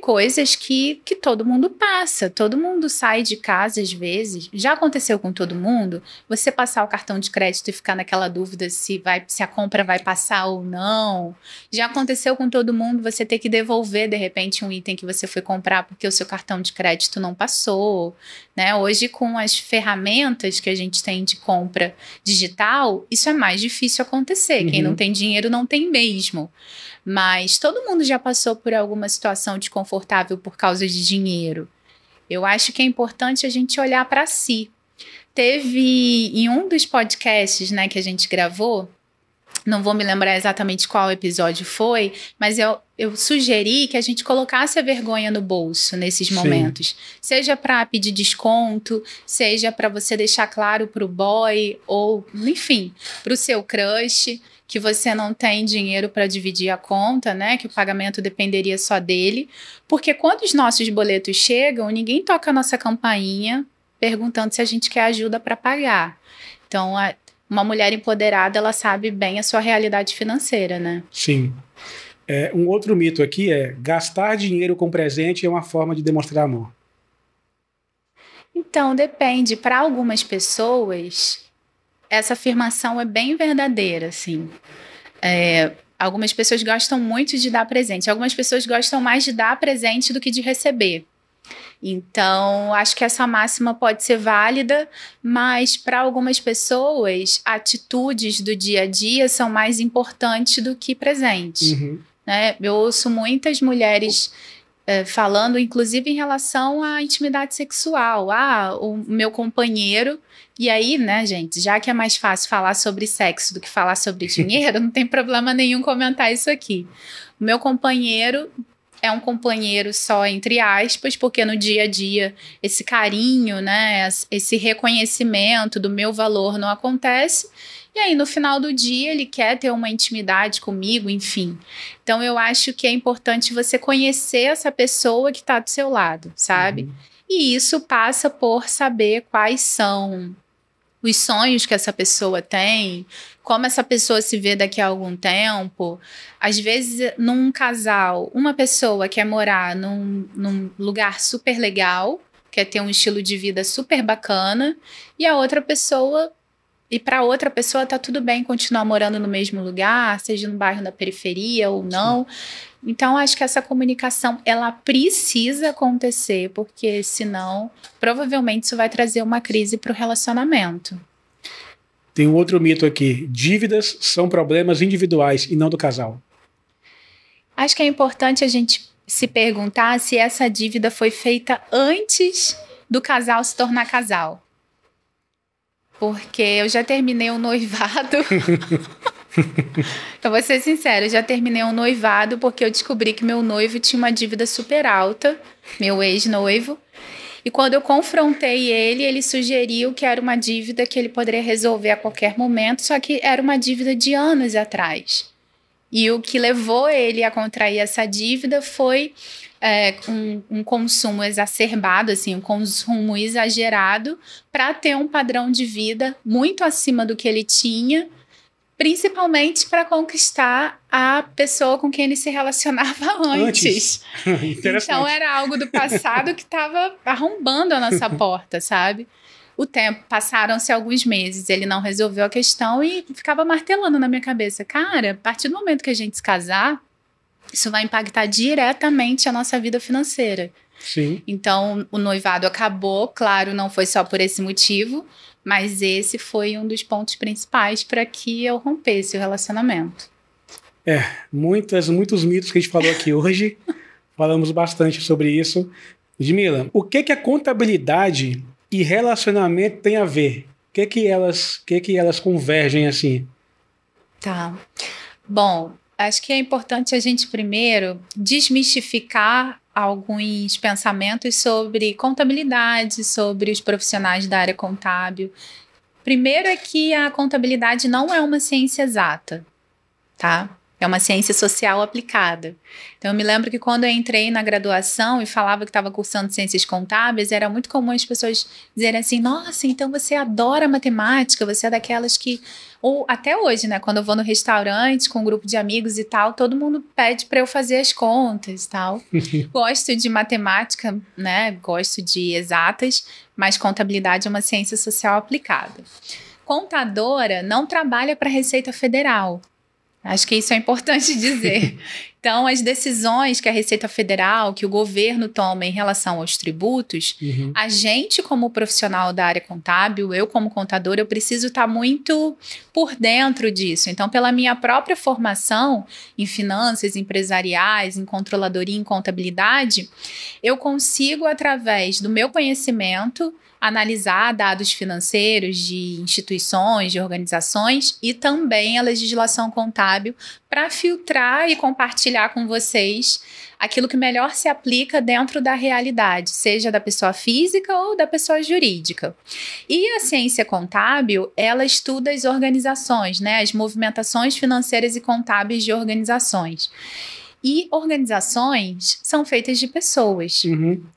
coisas que todo mundo passa, todo mundo sai de casa às vezes. Já aconteceu com todo mundo? Você passar o cartão de crédito e ficar naquela dúvida se a compra vai passar ou não. Já aconteceu com todo mundo você ter que devolver, de repente, um item que você foi comprar porque o seu cartão de crédito não passou, né? Hoje, com as ferramentas que a gente tem de compra digital, isso é mais difícil acontecer. Quem não tem dinheiro não tem mesmo. Mas todo mundo já passou por alguma situação desconfortável por causa de dinheiro. Eu acho que é importante a gente olhar para si. Teve em um dos podcasts, né, que a gente gravou, não vou me lembrar exatamente qual episódio foi, mas eu sugeri que a gente colocasse a vergonha no bolso nesses momentos. Seja para pedir desconto, seja para você deixar claro para o boy ou, enfim, para o seu crush que você não tem dinheiro para dividir a conta, né? Que o pagamento dependeria só dele. Porque quando os nossos boletos chegam, ninguém toca a nossa campainha perguntando se a gente quer ajuda para pagar. Então, uma mulher empoderada, ela sabe bem a sua realidade financeira, né? Sim. Um outro mito aqui é gastar dinheiro com presente é uma forma de demonstrar amor. Então, depende. Para algumas pessoas, essa afirmação é bem verdadeira, assim. Algumas pessoas gostam muito de dar presente. Algumas pessoas gostam mais de dar presente do que de receber. Então, acho que essa máxima pode ser válida, mas para algumas pessoas, atitudes do dia a dia são mais importantes do que presentes. Né? Eu ouço muitas mulheres falando, inclusive em relação à intimidade sexual. O meu companheiro... E aí, né, gente, já que é mais fácil falar sobre sexo do que falar sobre dinheiro, não tem problema nenhum comentar isso aqui. O meu companheiro é um companheiro só entre aspas, porque no dia a dia esse carinho, né, esse reconhecimento do meu valor não acontece. E aí, no final do dia, ele quer ter uma intimidade comigo, enfim. Então, eu acho que é importante você conhecer essa pessoa que está do seu lado, sabe? E isso passa por saber quais são os sonhos que essa pessoa tem, como essa pessoa se vê daqui a algum tempo. Às vezes, num casal, uma pessoa quer morar num lugar super legal, quer ter um estilo de vida super bacana, e a outra pessoa... E para outra pessoa tá tudo bem continuar morando no mesmo lugar, seja no bairro da periferia ou não. Então, acho que essa comunicação, ela precisa acontecer, porque senão, provavelmente isso vai trazer uma crise para o relacionamento. Tem um outro mito aqui. Dívidas são problemas individuais e não do casal. Acho que é importante a gente se perguntar se essa dívida foi feita antes do casal se tornar casal. Porque eu já terminei um noivado. Eu vou ser sincera, eu já terminei um noivado porque eu descobri que meu noivo tinha uma dívida super alta, meu ex-noivo. E quando eu confrontei ele, ele sugeriu que era uma dívida que ele poderia resolver a qualquer momento, só que era uma dívida de anos atrás. E o que levou ele a contrair essa dívida foi um consumo exacerbado, assim, um consumo exagerado para ter um padrão de vida muito acima do que ele tinha, principalmente para conquistar a pessoa com quem ele se relacionava antes. Então era algo do passado que estava arrombando a nossa porta, sabe? O tempo, passaram-se alguns meses, ele não resolveu a questão e ficava martelando na minha cabeça. Cara, a partir do momento que a gente se casar, isso vai impactar diretamente a nossa vida financeira. Sim. Então, o noivado acabou, claro, não foi só por esse motivo, mas esse foi um dos pontos principais para que eu rompesse o relacionamento. Muitos mitos que a gente falou aqui hoje. Falamos bastante sobre isso. Ludmila, o que a contabilidade e relacionamento tem a ver? O que elas convergem assim? Tá. Bom, acho que é importante a gente primeiro desmistificar alguns pensamentos sobre contabilidade, sobre os profissionais da área contábil. Primeiro é que a contabilidade não é uma ciência exata, tá? É uma ciência social aplicada. Então, eu me lembro que quando eu entrei na graduação e falava que estava cursando ciências contábeis, era muito comum as pessoas dizerem assim, nossa, então você adora matemática, você é daquelas que... Ou até hoje, né, quando eu vou no restaurante com um grupo de amigos e tal, todo mundo pede para eu fazer as contas e tal. Gosto de matemática, né, gosto de exatas, mas contabilidade é uma ciência social aplicada. Contadora não trabalha para a Receita Federal. Acho que isso é importante dizer. Então, as decisões que a Receita Federal, que o governo toma em relação aos tributos, a gente, como profissional da área contábil, eu como contadora, eu preciso estar muito por dentro disso. Então, pela minha própria formação em finanças empresariais, em controladoria, em contabilidade, eu consigo, através do meu conhecimento, analisar dados financeiros de instituições, de organizações e também a legislação contábil para filtrar e compartilhar com vocês aquilo que melhor se aplica dentro da realidade, seja da pessoa física ou da pessoa jurídica. E a ciência contábil, ela estuda as organizações, né, as movimentações financeiras e contábeis de organizações. E organizações são feitas de pessoas.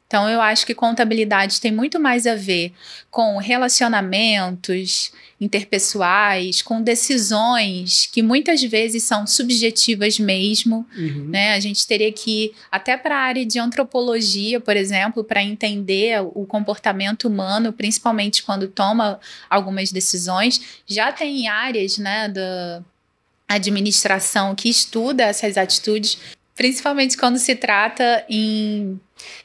Então, eu acho que contabilidade tem muito mais a ver com relacionamentos interpessoais, com decisões que muitas vezes são subjetivas mesmo. Né? A gente teria que ir até para a área de antropologia, por exemplo, para entender o comportamento humano, principalmente quando toma algumas decisões. Já tem áreas, né, da administração que estuda essas atitudes, principalmente quando se trata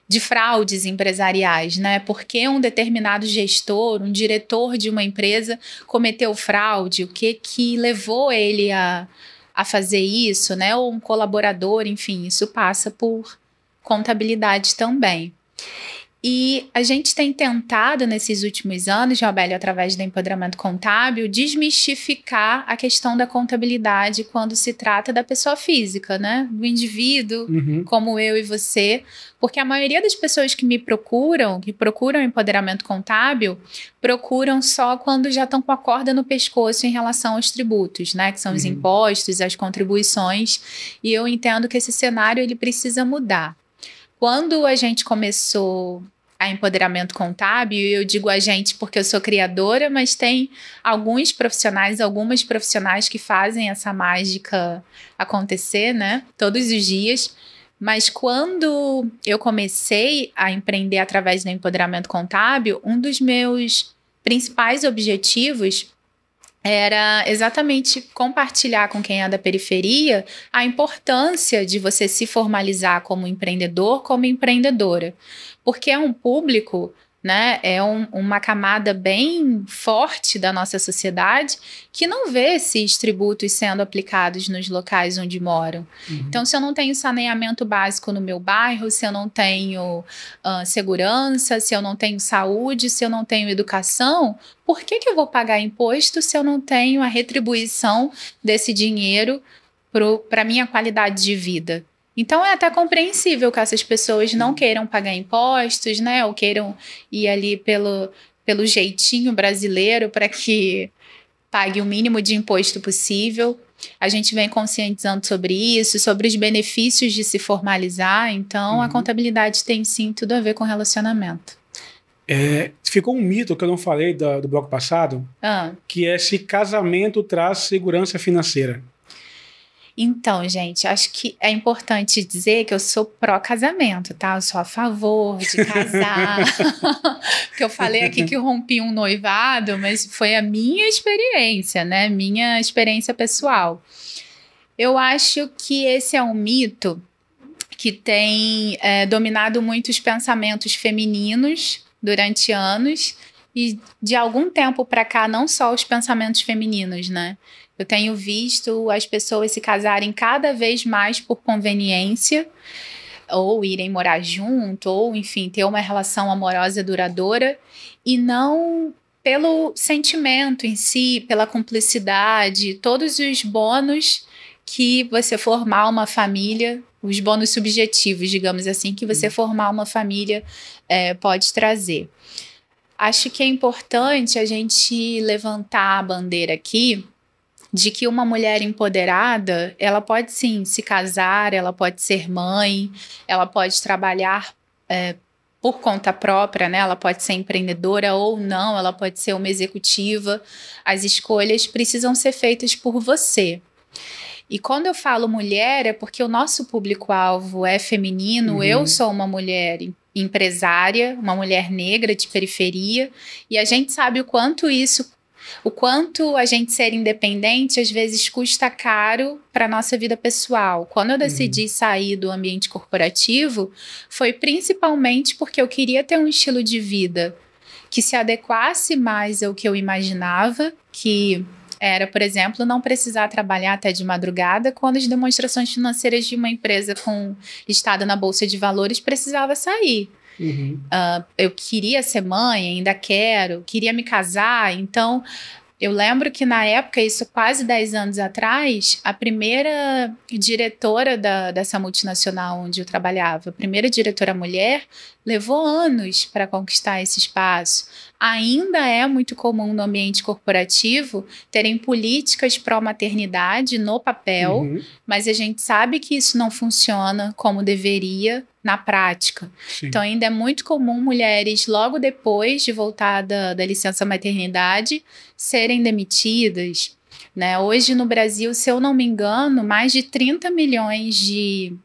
de fraudes empresariais, né? Porque um determinado gestor, um diretor de uma empresa cometeu fraude, o que levou ele a fazer isso, né? Ou um colaborador, enfim, isso passa por contabilidade também. E a gente tem tentado, nesses últimos anos, Joabeli, através do empoderamento contábil, desmistificar a questão da contabilidade quando se trata da pessoa física, né? Do indivíduo, como eu e você. Porque a maioria das pessoas que procuram empoderamento contábil, procuram só quando já estão com a corda no pescoço em relação aos tributos, né? Que são os impostos, as contribuições. E eu entendo que esse cenário ele precisa mudar. Quando a gente começou a empoderamento contábil, eu digo a gente porque eu sou criadora, mas tem algumas profissionais que fazem essa mágica acontecer, né? Todos os dias. Mas quando eu comecei a empreender através do empoderamento contábil, um dos meus principais objetivos era exatamente compartilhar com quem é da periferia a importância de você se formalizar como empreendedor, como empreendedora. Porque é um público né? É uma camada bem forte da nossa sociedade que não vê esses tributos sendo aplicados nos locais onde moram. Então, se eu não tenho saneamento básico no meu bairro, se eu não tenho segurança, se eu não tenho saúde, se eu não tenho educação, por que eu vou pagar imposto se eu não tenho a retribuição desse dinheiro para a minha qualidade de vida? Então, é até compreensível que essas pessoas não queiram pagar impostos, né? Ou queiram ir ali pelo jeitinho brasileiro para que pague o mínimo de imposto possível. A gente vem conscientizando sobre isso, sobre os benefícios de se formalizar. Então, a contabilidade tem, sim, tudo a ver com relacionamento. Ficou um mito que eu não falei do bloco passado, que é se casamento traz segurança financeira. Então, gente, acho que é importante dizer que eu sou pró-casamento, tá? Eu sou a favor de casar. Porque eu falei aqui que eu rompi um noivado, mas foi a minha experiência, né? Minha experiência pessoal. Eu acho que esse é um mito que tem dominado muitos pensamentos femininos durante anos e de algum tempo para cá, não só os pensamentos femininos, né? Eu tenho visto as pessoas se casarem cada vez mais por conveniência, ou irem morar junto, ou, enfim, ter uma relação amorosa duradoura, e não pelo sentimento em si, pela cumplicidade, todos os bônus que você formar uma família, os bônus subjetivos, digamos assim, que você formar uma família pode trazer. Acho que é importante a gente levantar a bandeira aqui de que uma mulher empoderada, ela pode sim se casar, ela pode ser mãe, ela pode trabalhar por conta própria, né? Ela pode ser empreendedora ou não, ela pode ser uma executiva. As escolhas precisam ser feitas por você. E quando eu falo mulher, é porque o nosso público-alvo é feminino. Eu sou uma mulher empresária, uma mulher negra de periferia, e a gente sabe o quanto a gente ser independente às vezes custa caro para a nossa vida pessoal. Quando eu decidi sair do ambiente corporativo, foi principalmente porque eu queria ter um estilo de vida que se adequasse mais ao que eu imaginava, que era, por exemplo, não precisar trabalhar até de madrugada quando as demonstrações financeiras de uma empresa listada na Bolsa de Valores precisava sair. Eu queria ser mãe, ainda queria me casar. Então, eu lembro que na época, isso quase 10 anos atrás, a primeira diretora dessa multinacional onde eu trabalhava, a primeira diretora mulher, levou anos para conquistar esse espaço. Ainda é muito comum no ambiente corporativo terem políticas pró-maternidade no papel, mas a gente sabe que isso não funciona como deveria na prática. Sim. Então, ainda é muito comum mulheres, logo depois de voltar da licença maternidade, serem demitidas, né? Hoje, no Brasil, se eu não me engano, mais de 30 milhões de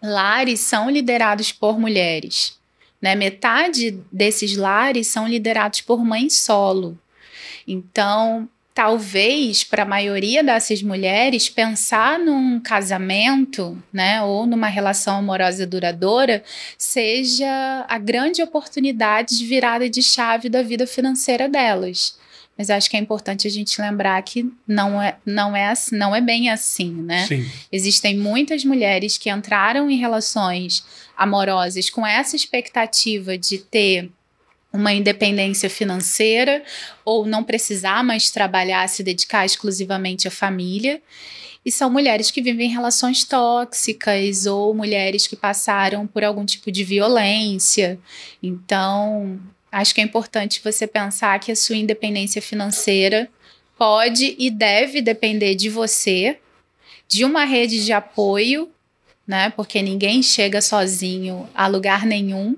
lares são liderados por mulheres. Né? Metade desses lares são liderados por mãe solo. Então, talvez, para a maioria dessas mulheres, pensar num casamento, né, ou numa relação amorosa duradoura seja a grande oportunidade de virada de chave da vida financeira delas. Mas acho que é importante a gente lembrar que não é bem assim, né? Sim. Existem muitas mulheres que entraram em relações amorosas com essa expectativa de ter uma independência financeira ou não precisar mais trabalhar, se dedicar exclusivamente à família. E são mulheres que vivem relações tóxicas ou mulheres que passaram por algum tipo de violência. Então, acho que é importante você pensar que a sua independência financeira pode e deve depender de você, de uma rede de apoio, né? Porque ninguém chega sozinho a lugar nenhum.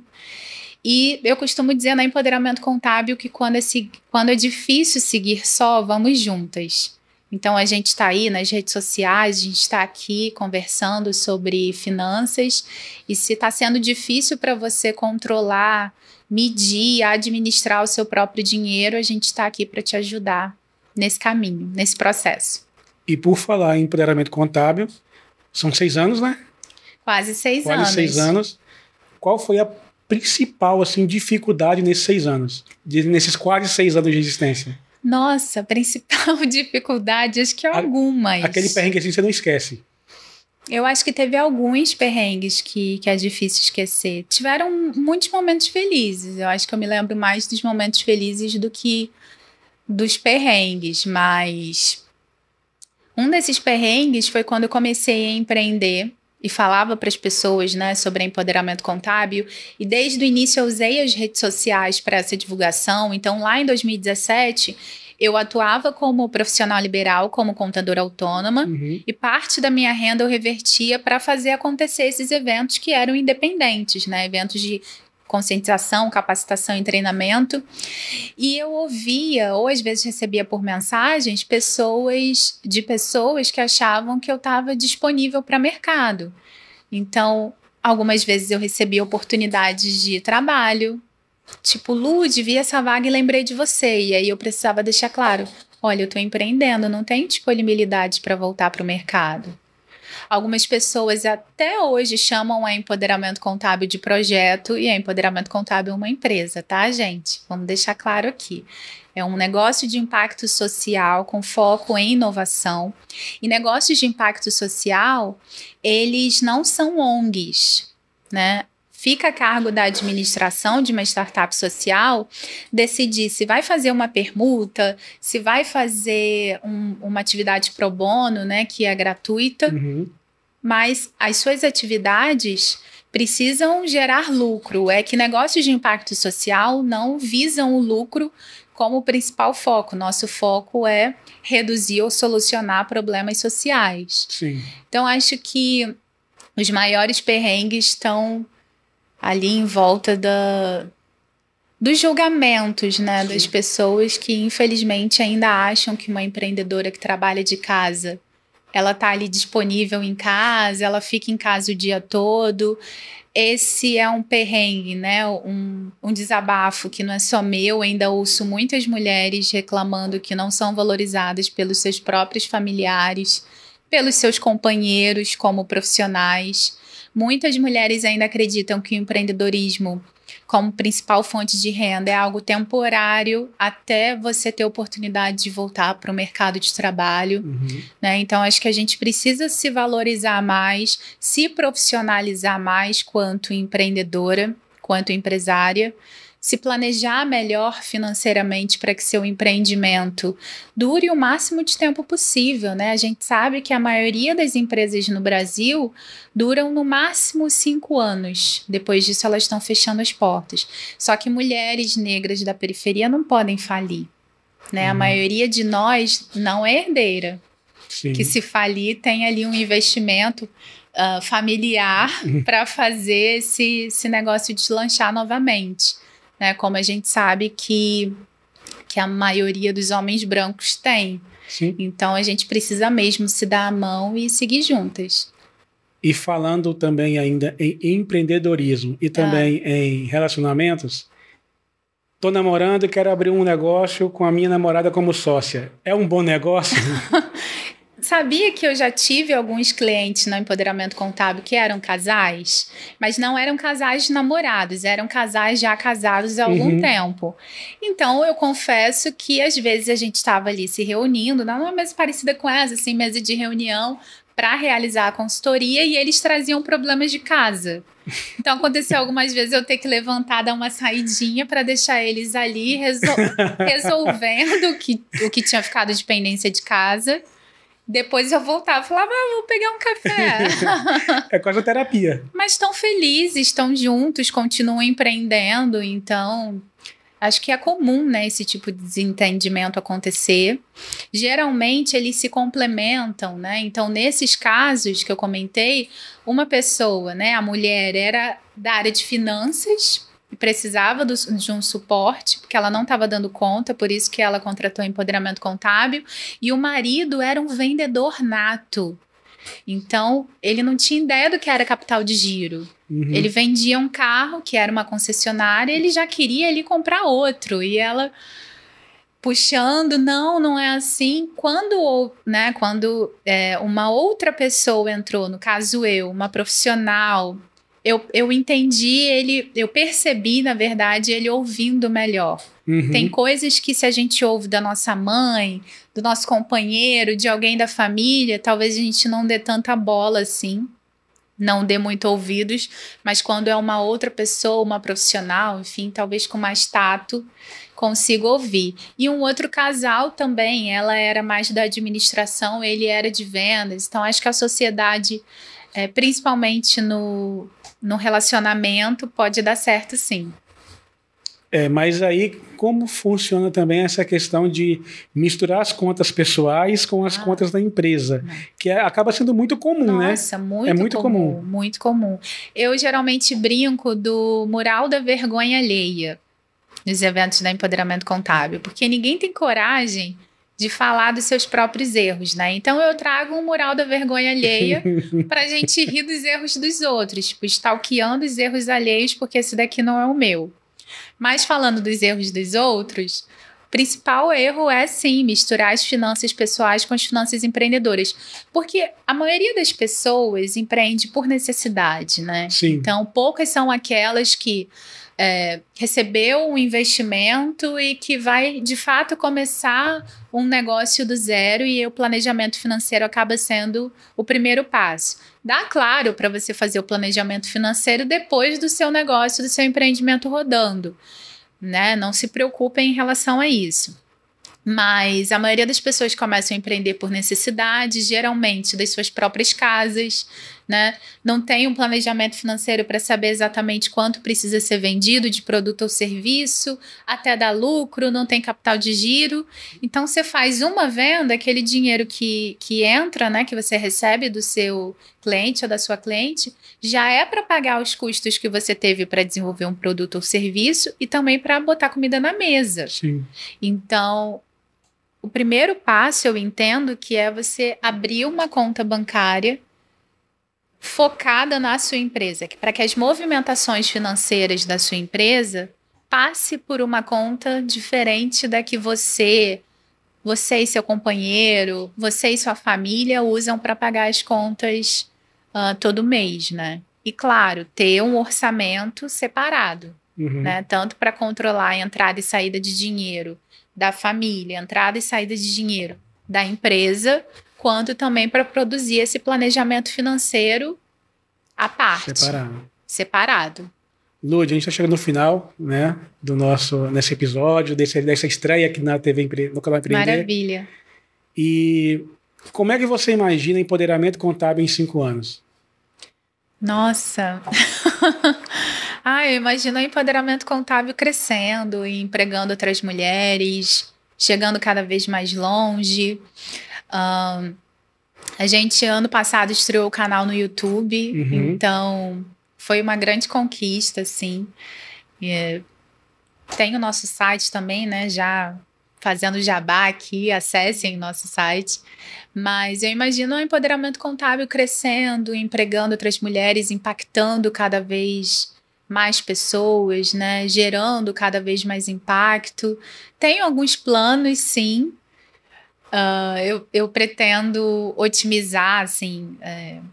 E eu costumo dizer no empoderamento contábil que quando é difícil seguir só, vamos juntas. Então, a gente está aí nas redes sociais, a gente está aqui conversando sobre finanças. E se está sendo difícil para você controlar, medir, administrar o seu próprio dinheiro, a gente está aqui para te ajudar nesse caminho, nesse processo. E por falar em empoderamento contábil, são 6 anos, né? Quase 6 anos. Quase 6 anos. Qual foi a principal assim, dificuldade nesses 6 anos? Nesses quase 6 anos de existência? Nossa, a principal dificuldade, acho que algumas. Aquele perrengue assim você não esquece. Eu acho que teve alguns perrengues que é difícil esquecer. Tiveram muitos momentos felizes. Eu acho que eu me lembro mais dos momentos felizes do que dos perrengues. Mas um desses perrengues foi quando eu comecei a empreender e falava para as pessoas, né, sobre empoderamento contábil. E desde o início eu usei as redes sociais para essa divulgação. Então, lá em 2017... eu atuava como profissional liberal, como contadora autônoma, e parte da minha renda eu revertia para fazer acontecer esses eventos que eram independentes, né? Eventos de conscientização, capacitação e treinamento. E eu ouvia, ou às vezes recebia por mensagens, pessoas que achavam que eu estava disponível para mercado. Então, algumas vezes eu recebia oportunidades de trabalho, tipo, Lud, vi essa vaga e lembrei de você. E aí eu precisava deixar claro, olha, eu tô empreendendo, não tenho disponibilidade para voltar para o mercado. Algumas pessoas até hoje chamam a empoderamento contábil de projeto e a empoderamento contábil é uma empresa, tá, gente? Vamos deixar claro aqui. É um negócio de impacto social com foco em inovação. E negócios de impacto social, eles não são ONGs, né? Fica a cargo da administração de uma startup social decidir se vai fazer uma permuta, se vai fazer uma atividade pro bono, né, que é gratuita, mas as suas atividades precisam gerar lucro. É que negócios de impacto social não visam o lucro como principal foco. Nosso foco é reduzir ou solucionar problemas sociais. Sim. Então, acho que os maiores perrengues estão ali em volta dos julgamentos, né, das pessoas que infelizmente ainda acham que uma empreendedora que trabalha de casa, ela tá ali disponível em casa, ela fica em casa o dia todo. Esse é um perrengue, né, um desabafo que não é só meu. Ainda ouço muitas mulheres reclamando que não são valorizadas pelos seus próprios familiares, pelos seus companheiros como profissionais. Muitas mulheres ainda acreditam que o empreendedorismo como principal fonte de renda é algo temporário até você ter oportunidade de voltar para o mercado de trabalho, né? Então, acho que a gente precisa se valorizar mais, se profissionalizar mais quanto empreendedora, quanto empresária, se planejar melhor financeiramente para que seu empreendimento dure o máximo de tempo possível, né? A gente sabe que a maioria das empresas no Brasil duram no máximo 5 anos. Depois disso, elas estão fechando as portas. Só que mulheres negras da periferia não podem falir, né? A maioria de nós não é herdeira. Sim. Que se falir tem ali um investimento familiar para fazer esse negócio deslanchar novamente. Né, como a gente sabe que a maioria dos homens brancos tem. Sim. Então, a gente precisa mesmo se dar a mão e seguir juntas. E falando também ainda em empreendedorismo e também em relacionamentos, tô namorando e quero abrir um negócio com a minha namorada como sócia. É um bom negócio? Sabia que eu já tive alguns clientes no empoderamento contábil que eram casais, mas não eram casais namorados, eram casais já casados há algum tempo. Então, eu confesso que às vezes a gente estava ali se reunindo, não é mesa parecida com essa, assim, mesa de reunião para realizar a consultoria, e eles traziam problemas de casa. Então, aconteceu algumas vezes eu ter que levantar, dar uma saidinha para deixar eles ali resolvendo o que tinha ficado de pendência de casa. Depois eu voltava e falava, vou pegar um café. É quase a terapia. Mas estão felizes, estão juntos, continuam empreendendo. Então, acho que é comum, né, esse tipo de desentendimento acontecer. Geralmente, eles se complementam, né? Então, nesses casos que eu comentei, uma pessoa, né, a mulher era da área de finanças, precisava de um suporte, porque ela não estava dando conta, por isso que ela contratou empoderamento contábil, e o marido era um vendedor nato. Então, ele não tinha ideia do que era capital de giro. Ele vendia um carro, que era uma concessionária, ele já queria ali comprar outro, e ela puxando, não é assim. Quando uma outra pessoa entrou, no caso eu, uma profissional eu entendi ele, eu percebi, na verdade, ele ouvindo melhor. Tem coisas que se a gente ouve da nossa mãe, do nosso companheiro, de alguém da família, talvez a gente não dê tanta bola assim, não dê muito ouvidos, mas quando é uma outra pessoa, uma profissional, enfim, talvez com mais tato, consigo ouvir. E um outro casal também, ela era mais da administração, ele era de vendas, então acho que a sociedade, principalmente no relacionamento, pode dar certo sim. Mas aí, como funciona também essa questão de misturar as contas pessoais com as contas da empresa? Que acaba sendo muito comum, né? Nossa, muito comum. Muito comum. Eu geralmente brinco do mural da vergonha alheia nos eventos da Empoderamento Contábil, porque ninguém tem coragem de falar dos seus próprios erros, né? Então eu trago um mural da vergonha alheia pra gente rir dos erros dos outros, tipo, stalkeando os erros alheios, porque esse daqui não é o meu. Mas falando dos erros dos outros, o principal erro é, sim, misturar as finanças pessoais com as finanças empreendedoras. Porque a maioria das pessoas empreende por necessidade, né? Sim. Então, poucas são aquelas que recebeu um investimento e que vai, de fato, começar um negócio do zero, e o planejamento financeiro acaba sendo o primeiro passo. Dá claro para você fazer o planejamento financeiro depois do seu negócio, do seu empreendimento rodando, né? Não se preocupem em relação a isso. Mas a maioria das pessoas começam a empreender por necessidade, geralmente das suas próprias casas, né? Não tem um planejamento financeiro para saber exatamente quanto precisa ser vendido de produto ou serviço, até dar lucro, não tem capital de giro. Então, você faz uma venda, aquele dinheiro que entra, né, que você recebe do seu cliente ou da sua cliente, já é para pagar os custos que você teve para desenvolver um produto ou serviço e também para botar comida na mesa. Sim. Então, o primeiro passo, eu entendo, que é você abrir uma conta bancária focada na sua empresa, para que as movimentações financeiras da sua empresa passe por uma conta diferente da que você e seu companheiro, você e sua família usam para pagar as contas todo mês, né? E, claro, ter um orçamento separado, né? Tanto para controlar a entrada e saída de dinheiro da família, entrada e saída de dinheiro da empresa, quanto também para produzir esse planejamento financeiro à parte. Separado. Lud, a gente está chegando no final, né, nesse episódio, dessa estreia aqui na TV, no canal Empreender. Maravilha. E como é que você imagina empoderamento contábil em 5 anos? Nossa! Eu imagino o empoderamento contábil crescendo e empregando outras mulheres, chegando cada vez mais longe. A gente, ano passado, estreou o canal no YouTube, então foi uma grande conquista, assim. Tem o nosso site também, né, já fazendo jabá aqui, acessem nosso site. Mas eu imagino o empoderamento contábil crescendo, empregando outras mulheres, impactando cada vez mais pessoas, né, gerando cada vez mais impacto. Tenho alguns planos, sim. Eu pretendo otimizar, assim,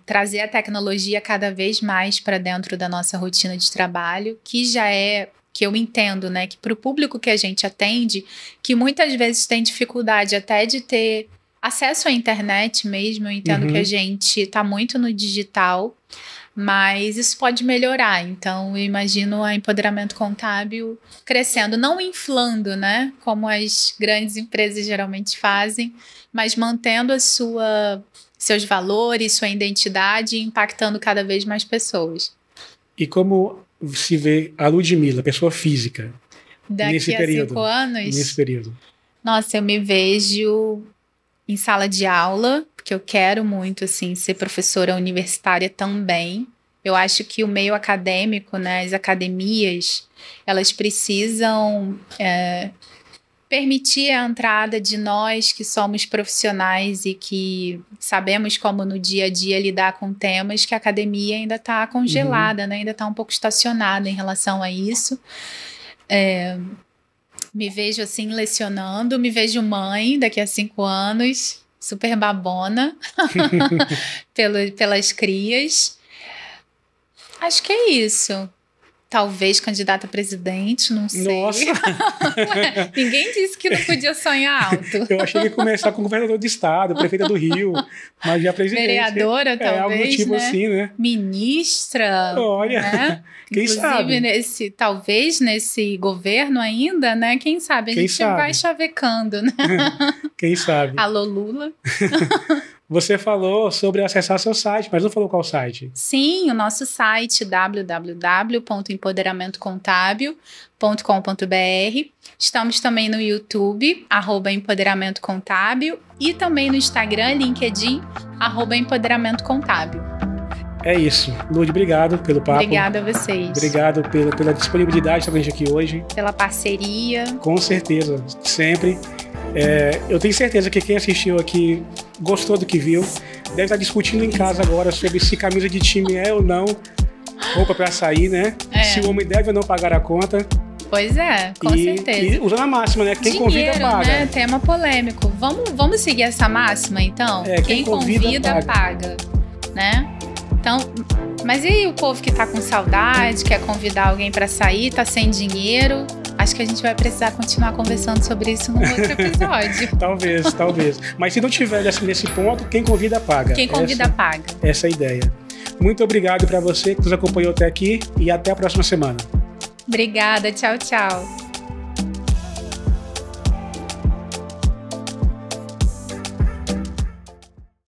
trazer a tecnologia cada vez mais para dentro da nossa rotina de trabalho, que já é, que eu entendo, né, que para o público que a gente atende, que muitas vezes tem dificuldade até de ter acesso à internet mesmo, eu entendo que a gente está muito no digital, mas isso pode melhorar. Então, eu imagino o empoderamento contábil crescendo, não inflando, né, como as grandes empresas geralmente fazem, mas mantendo seus valores, sua identidade e impactando cada vez mais pessoas. E como se vê a Ludmila, pessoa física, nesse período? 5 anos? Nesse período. Nossa, eu me vejo em sala de aula, porque eu quero muito, assim, ser professora universitária também. Eu acho que o meio acadêmico, né, as academias, elas precisam permitir a entrada de nós que somos profissionais e que sabemos como no dia a dia lidar com temas, que a academia ainda está congelada, né, ainda está um pouco estacionada em relação a isso. Me vejo assim lecionando, me vejo mãe daqui a 5 anos, super babona pelas crias. Acho que é isso. Talvez candidata a presidente, não sei. Nossa! Ué, ninguém disse que não podia sonhar alto. Eu achei que ia começar com governador de estado, prefeita do Rio, mas já presidente. Vereadora, talvez, algo tipo né? assim, né? Ministra. Olha, né? quem sabe? Talvez nesse governo ainda, né? Quem sabe? A gente vai chavecando, né? Quem sabe? Alô, Lula. Você falou sobre acessar seu site, mas não falou qual site. Sim, o nosso site www.empoderamentocontábil.com.br. Estamos também no YouTube, @empoderamentocontábil, e também no Instagram, LinkedIn, @empoderamentocontábil. É isso. Lud, obrigado pelo papo. Obrigada a vocês. Obrigado pela disponibilidade também aqui hoje. Pela parceria. Com certeza, sempre. Eu tenho certeza que quem assistiu aqui gostou do que viu. Deve estar discutindo em casa agora sobre se camisa de time é ou não roupa para sair, né? Se o homem deve ou não pagar a conta. Pois é, com certeza. E usando a máxima, né? Quem convida, paga. Né? Tema polêmico. Vamos seguir essa máxima, então? Quem convida, paga. Né? Então, mas e aí o povo que tá com saudade, quer convidar alguém para sair, tá sem dinheiro? Acho que a gente vai precisar continuar conversando sobre isso num outro episódio. Talvez. Mas se não tiver nesse ponto, quem convida, paga. Quem convida, paga. Essa é a ideia. Muito obrigado para você que nos acompanhou até aqui e até a próxima semana. Obrigada, tchau, tchau.